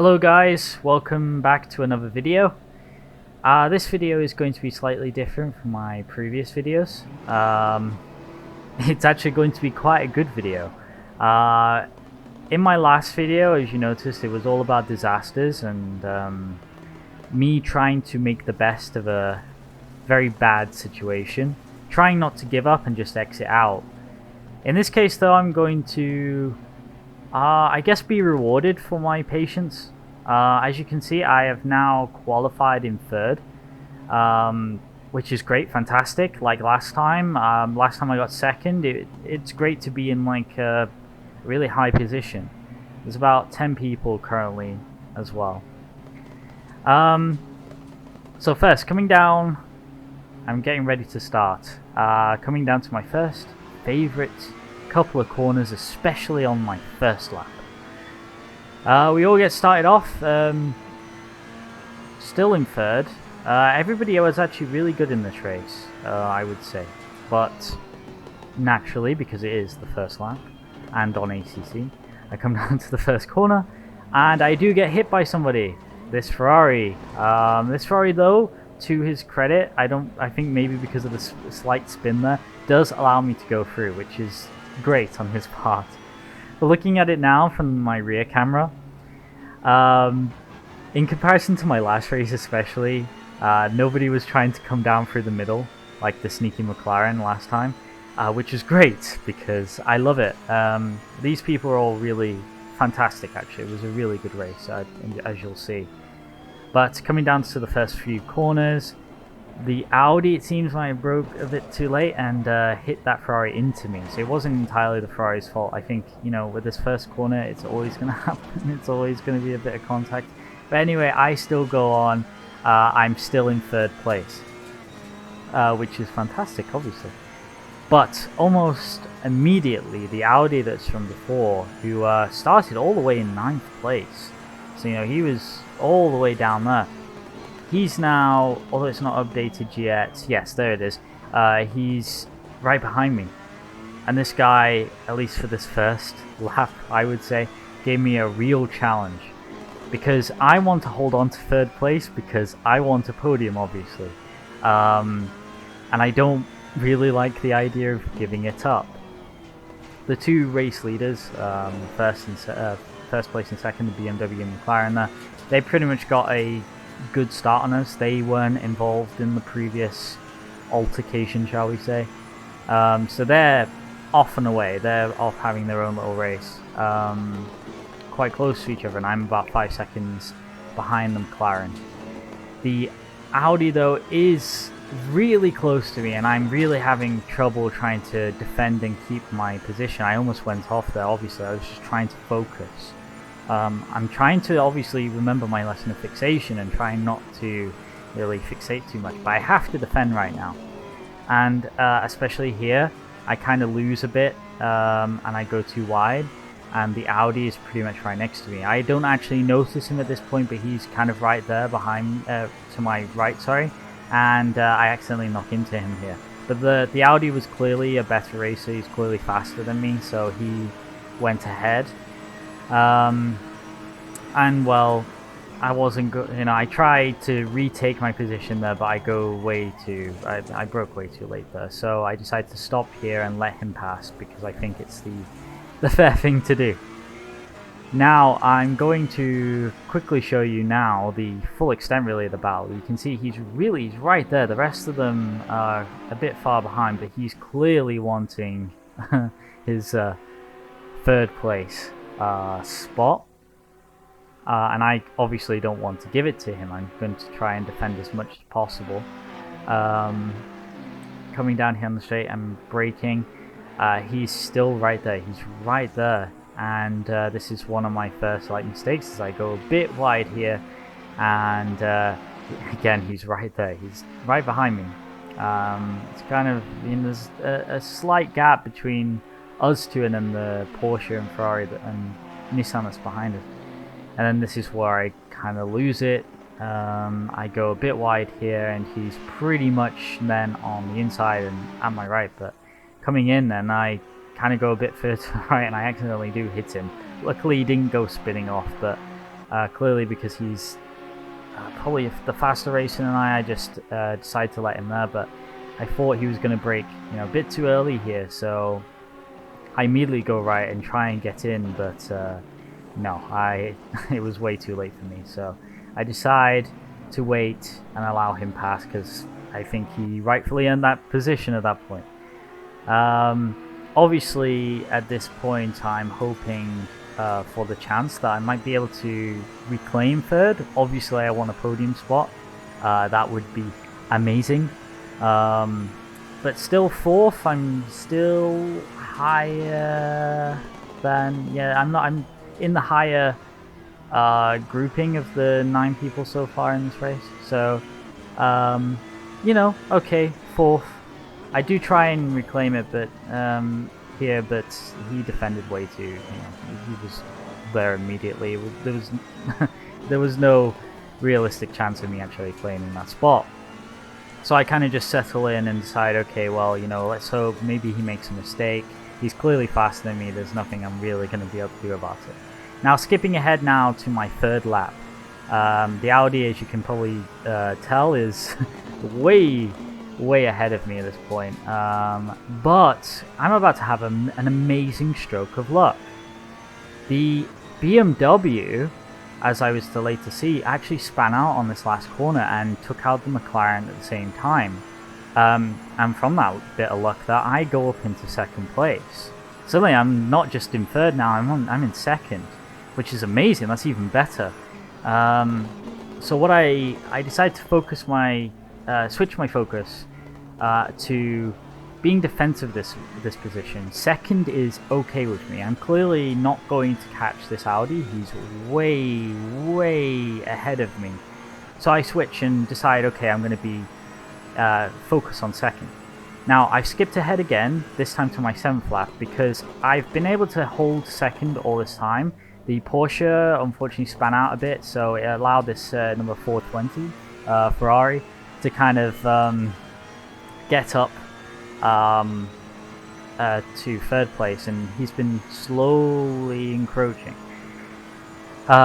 Hello guys, welcome back to another video. This video is going to be slightly different from my previous videos. It's actually going to be quite a good video. In my last video, as you noticed, it was all about disasters and me trying to make the best of a very bad situation, trying not to give up and just exit out. In this case though, I'm going to I guess be rewarded for my patience. As you can see, I have now qualified in third, which is great, fantastic. Like last time I got second. It's great to be in like a really high position. There's about 10 people currently as well. So first, coming down, I'm getting ready to start. Coming down to my first favorite couple of corners, especially on my first lap. We all get started off still in third. Everybody was actually really good in this race, I would say, but naturally, because it is the first lap and on ACC, I come down to the first corner and I do get hit by somebody. This Ferrari though, to his credit, I think maybe because of the slight spin there, does allow me to go through, which is great on his part. But looking at it now from my rear camera, in comparison to my last race especially, nobody was trying to come down through the middle like the sneaky McLaren last time, which is great because I love it. These people are all really fantastic actually. It was a really good race, as you'll see. But coming down to the first few corners, the Audi, it seems like it broke a bit too late and hit that Ferrari into me. So it wasn't entirely the Ferrari's fault. I think, you know, with this first corner, it's always going to happen. It's always going to be a bit of contact. But anyway, I still go on. I'm still in third place, which is fantastic, obviously. But almost immediately, the Audi that's from before, who started all the way in 9th place. So, you know, he was all the way down there. He's now, although it's not updated yet, yes, there it is, he's right behind me. And this guy, at least for this first lap, I would say, gave me a real challenge. Because I want to hold on to third place, because I want a podium, obviously. And I don't really like the idea of giving it up. The two race leaders, first place and second, the BMW and McLaren there, they pretty much got a good start on us. They weren't involved in the previous altercation, shall we say. So they're off and away. They're off having their own little race. Quite close to each other, and I'm about 5 seconds behind the McLaren. The Audi, though, is really close to me, and I'm really having trouble trying to defend and keep my position. I almost went off there, obviously. I was just trying to focus. I'm trying to obviously remember my lesson of fixation and trying not to really fixate too much, but I have to defend right now. And especially here, I kind of lose a bit and I go too wide, and the Audi is pretty much right next to me. I don't actually notice him at this point, but he's kind of right there behind, to my right, sorry, and I accidentally knock into him here. But the Audi was clearly a better racer. He's clearly faster than me, so he went ahead. And well, I wasn't good, you know, I tried to retake my position there, but I broke way too late there, so I decided to stop here and let him pass because I think it's the fair thing to do. Now I'm going to quickly show you now the full extent really of the battle. You can see he's right there. The rest of them are a bit far behind, but he's clearly wanting his third place spot, and I obviously don't want to give it to him. I'm going to try and defend as much as possible. Coming down here on the straight, I'm braking. He's still right there. He's right there, and this is one of my first mistakes, as I go a bit wide here, and again he's right there. He's right behind me. It's kind of, you know, there's a slight gap between us two and then the Porsche and Ferrari and Nissan that's behind us. And then this is where I kind of lose it. I go a bit wide here, and he's pretty much then on the inside and at my right. But coming in, then I kind of go a bit further to the right, and I accidentally do hit him. Luckily, he didn't go spinning off, but Clearly because he's probably the faster racer than I just decided to let him there, but I thought he was going to brake, a bit too early here, so I immediately go right and try and get in, but no, it was way too late for me, so I decide to wait and allow him pass because I think he rightfully earned that position at that point. Obviously, at this point, I'm hoping for the chance that I might be able to reclaim third. Obviously, I want a podium spot. That would be amazing. But still fourth. I'm still higher than I'm in the higher grouping of the 9 people so far in this race. So, okay, fourth. I do try and reclaim it, but but he defended way too. He was there immediately. There was there was no realistic chance of me actually claiming that spot. So I kind of just settle in and decide, okay, well, let's hope maybe he makes a mistake. He's clearly faster than me. There's nothing I'm really going to be able to do about it. Now, skipping ahead now to my third lap. The Audi, as you can probably tell, is way ahead of me at this point. But I'm about to have an amazing stroke of luck. The BMW, as I was delayed to see, actually span out on this last corner and took out the McLaren at the same time. And from that bit of luck, that I go up into second place. Suddenly, I'm not just in third now; I'm in second, which is amazing. That's even better. So what I decided to focus switch my focus to being defensive this position. Second is okay with me. I'm clearly not going to catch this Audi. He's way ahead of me. So I switch and decide, okay, I'm going to be focus on second. Now I've skipped ahead again, this time to my 7th lap, because I've been able to hold second all this time. The Porsche unfortunately span out a bit, so it allowed this number 420 Ferrari to kind of get up to third place, and he's been slowly encroaching.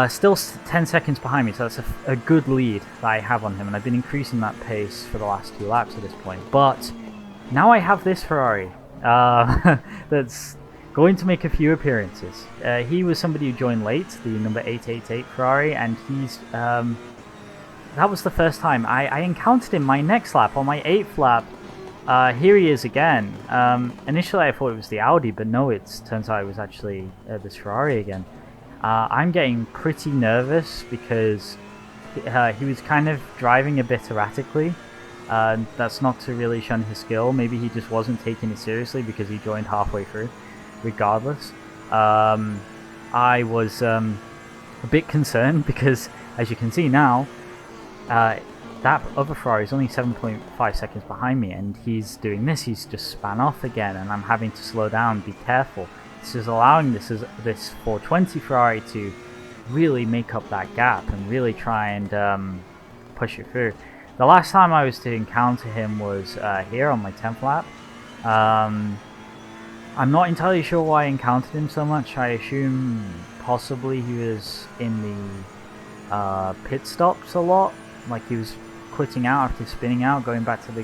Still 10 seconds behind me, so that's a good lead that I have on him, and I've been increasing that pace for the last 2 laps at this point. But now I have this Ferrari that's going to make a few appearances. He was somebody who joined late, the number 888 Ferrari, and he's that was the first time I encountered him my next lap. On my 8th lap, here he is again. Initially I thought it was the Audi, but no, it turns out it was actually this Ferrari again. I'm getting pretty nervous because he was kind of driving a bit erratically. That's not to really shun his skill. Maybe he just wasn't taking it seriously because he joined halfway through. Regardless, I was a bit concerned because, as you can see now, that other Ferrari is only 7.5 seconds behind me, and he's doing this. He's just span off again, and I'm having to slow down, be careful. This is allowing this 420 Ferrari to really make up that gap and really try and push it through. The last time I was to encounter him was here on my 10th lap. I'm not entirely sure why I encountered him so much. I assume possibly he was in the pit stops a lot, like he was quitting out after spinning out, going back to the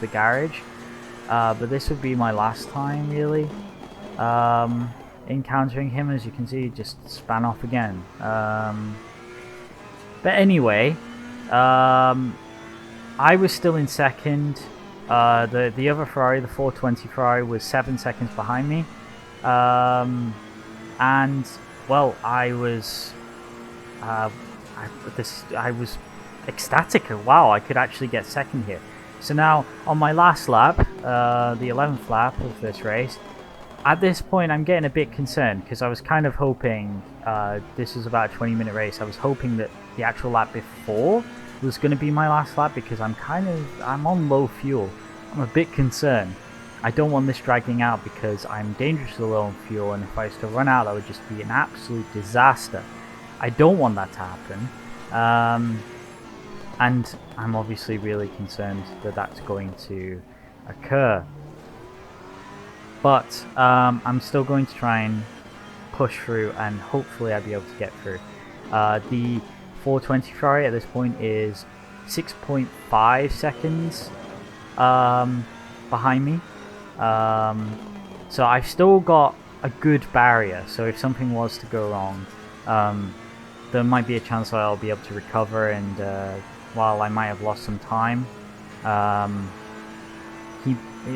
garage. But this would be my last time really encountering him. As you can see, he just span off again. But anyway, I was still in second. The other Ferrari, the 420 Ferrari, was 7 seconds behind me, and well, I was ecstatic. Wow, I could actually get second here. So now on my last lap, the 11th lap of this race, at this point I'm getting a bit concerned because I was kind of hoping this was about a 20-minute race. I was hoping that the actual lap before was going to be my last lap because I'm on low fuel. I'm a bit concerned. I don't want this dragging out because I'm dangerously low on fuel, and if I was to run out, that would just be an absolute disaster. I don't want that to happen, and I'm obviously really concerned that that's going to occur. But I'm still going to try and push through, and hopefully I'll be able to get through. The 420 Ferrari at this point is 6.5 seconds behind me. So I've still got a good barrier, so if something was to go wrong, there might be a chance that I'll be able to recover, and while I might have lost some time,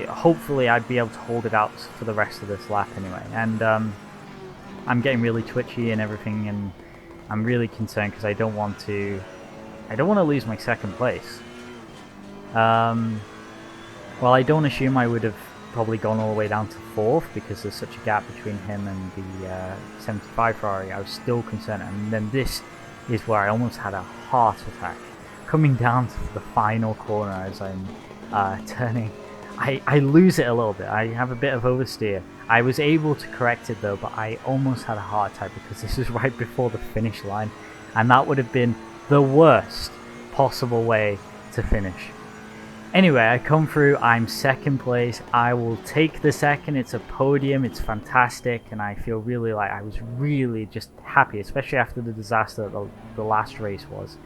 hopefully I'd be able to hold it out for the rest of this lap anyway. And I'm getting really twitchy and everything, and I'm really concerned because I don't want to lose my second place. Well, I don't assume I would have probably gone all the way down to 4th because there's such a gap between him and the 75 Ferrari. I was still concerned, and then this is where I almost had a heart attack. Coming down to the final corner as I'm turning, I lose it a little bit. I have a bit of oversteer. I was able to correct it though, but I almost had a heart attack because this was right before the finish line, and that would have been the worst possible way to finish. Anyway, I come through, I'm second place. I will take the second. It's a podium, it's fantastic, and I feel really like I was really just happy, especially after the disaster that the last race was.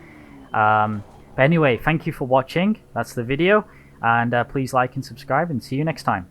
But anyway, thank you for watching. That's the video, and please like and subscribe, and see you next time.